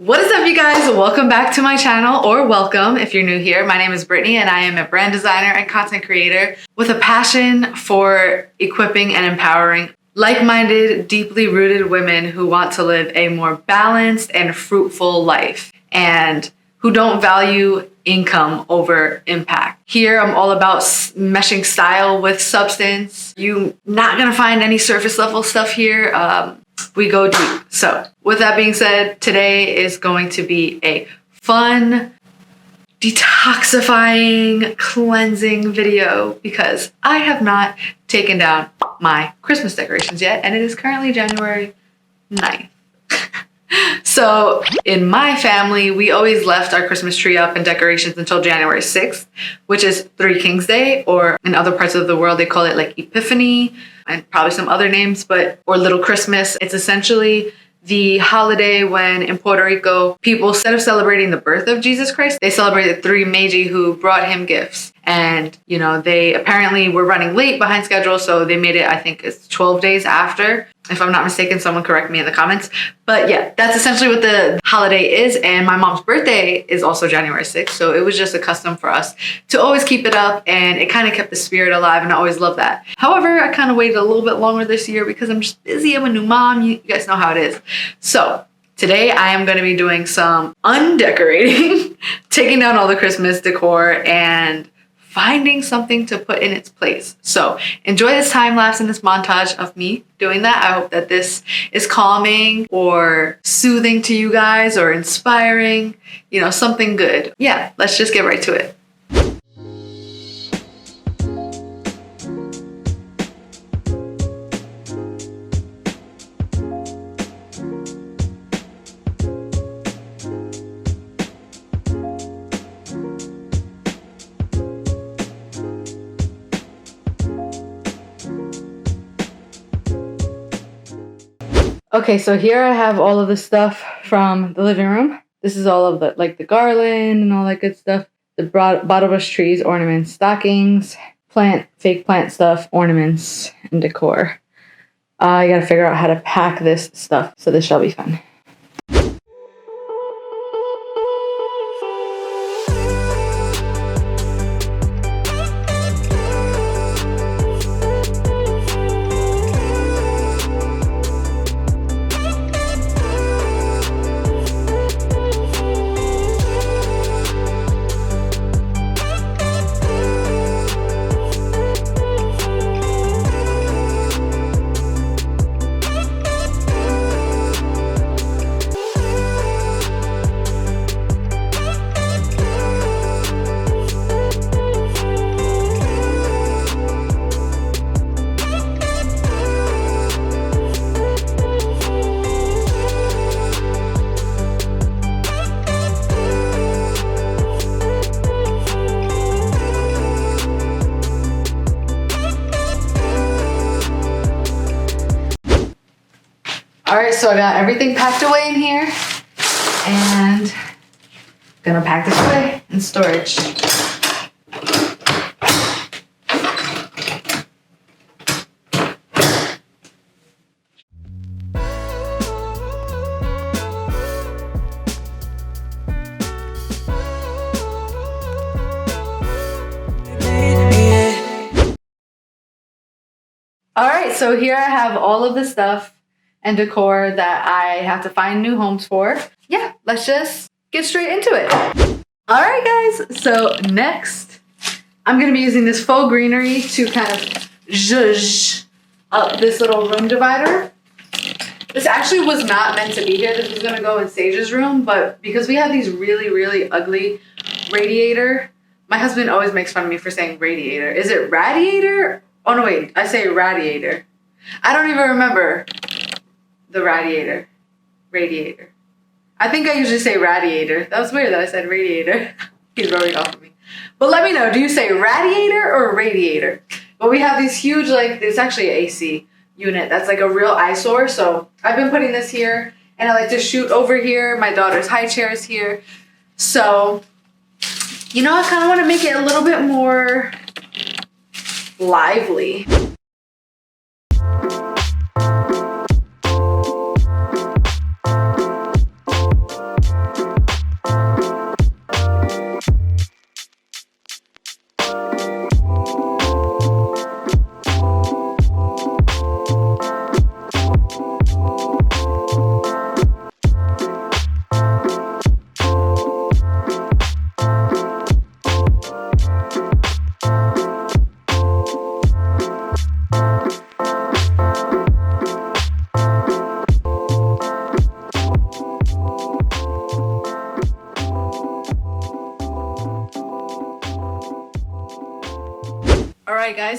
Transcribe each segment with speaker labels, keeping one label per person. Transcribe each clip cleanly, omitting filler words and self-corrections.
Speaker 1: What is up, you guys? Welcome back to my channel, or welcome if you're new here. My name is Brittany and I am a brand designer and content creator with a passion for equipping and empowering like-minded, deeply rooted women who want to live a more balanced and fruitful life and who don't value income over impact. Here, I'm all about meshing style with substance. You're not gonna find any surface level stuff here. We go deep. So with that being said, today is going to be a fun, detoxifying, cleansing video because I have not taken down my Christmas decorations yet, and it is currently January 9th. So in my family, we always left our Christmas tree up and decorations until January 6th, which is Three Kings Day, or in other parts of the world, they call it like Epiphany and probably some other names, or Little Christmas. It's essentially the holiday when in Puerto Rico, people, instead of celebrating the birth of Jesus Christ, they celebrated three magi who brought him gifts. And, you know, they apparently were running late behind schedule, so they made it, I think it's 12 days after. If I'm not mistaken, someone correct me in the comments. But yeah, that's essentially what the holiday is. And my mom's birthday is also January 6th. So it was just a custom for us to always keep it up, and it kind of kept the spirit alive, and I always love that. However, I kind of waited a little bit longer this year because I'm just busy. I'm a new mom. You guys know how it is. So today I am going to be doing some undecorating, taking down all the Christmas decor and finding something to put in its place. So enjoy this time lapse and this montage of me doing that. I hope that this is calming or soothing to you guys or inspiring, you know, something good. Yeah, let's just get right to it. Okay, so here I have all of the stuff from the living room. This is all of the, like the garland and all that good stuff. The bottle brush trees, ornaments, stockings, fake plant stuff, ornaments, and decor. I gotta figure out how to pack this stuff, so this shall be fun. All right, so I got everything packed away in here, and gonna pack this away in storage. All right, so here I have all of the stuff and decor that I have to find new homes for. Yeah, let's just get straight into it. All right, guys, so next I'm gonna be using this faux greenery to kind of zhuzh up this little room divider. This actually was not meant to be here. This was gonna go in Sage's room, but because we have these really, really ugly radiator, my husband always makes fun of me for saying radiator. Is it radiator? Oh no, wait, I say radiator. I don't even remember. The radiator. I think I usually say radiator. That was weird that I said radiator. He's rubbing off of me. But let me know, do you say radiator or radiator? But we have these huge, like, it's actually an AC unit. That's like a real eyesore. So I've been putting this here, and I like to shoot over here. My daughter's high chair is here. So, you know, I kind of want to make it a little bit more lively.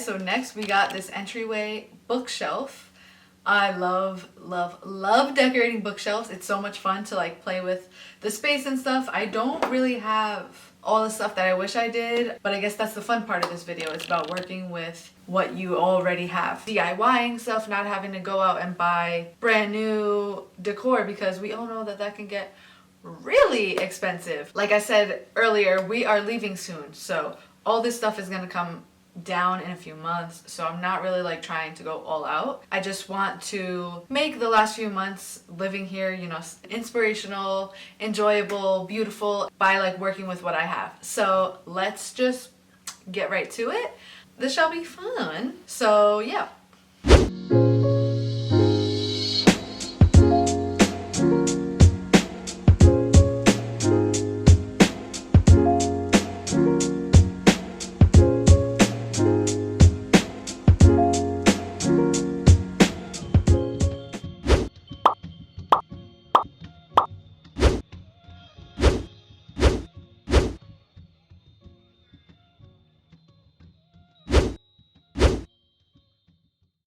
Speaker 1: guys, so next we got this entryway bookshelf. I love decorating bookshelves. It's so much fun to like play with the space and stuff. I don't really have all the stuff that I wish I did, but I guess that's the fun part of this video. It's about working with what you already have. DIYing stuff, not having to go out and buy brand new decor, because we all know that that can get really expensive. Like I said earlier, we are leaving soon, so all this stuff is gonna come down in a few months, so I'm not really like trying to go all out. I just want to make the last few months living here, you know, inspirational, enjoyable, beautiful by like working with what I have. So let's just get right to it. This shall be fun. So yeah,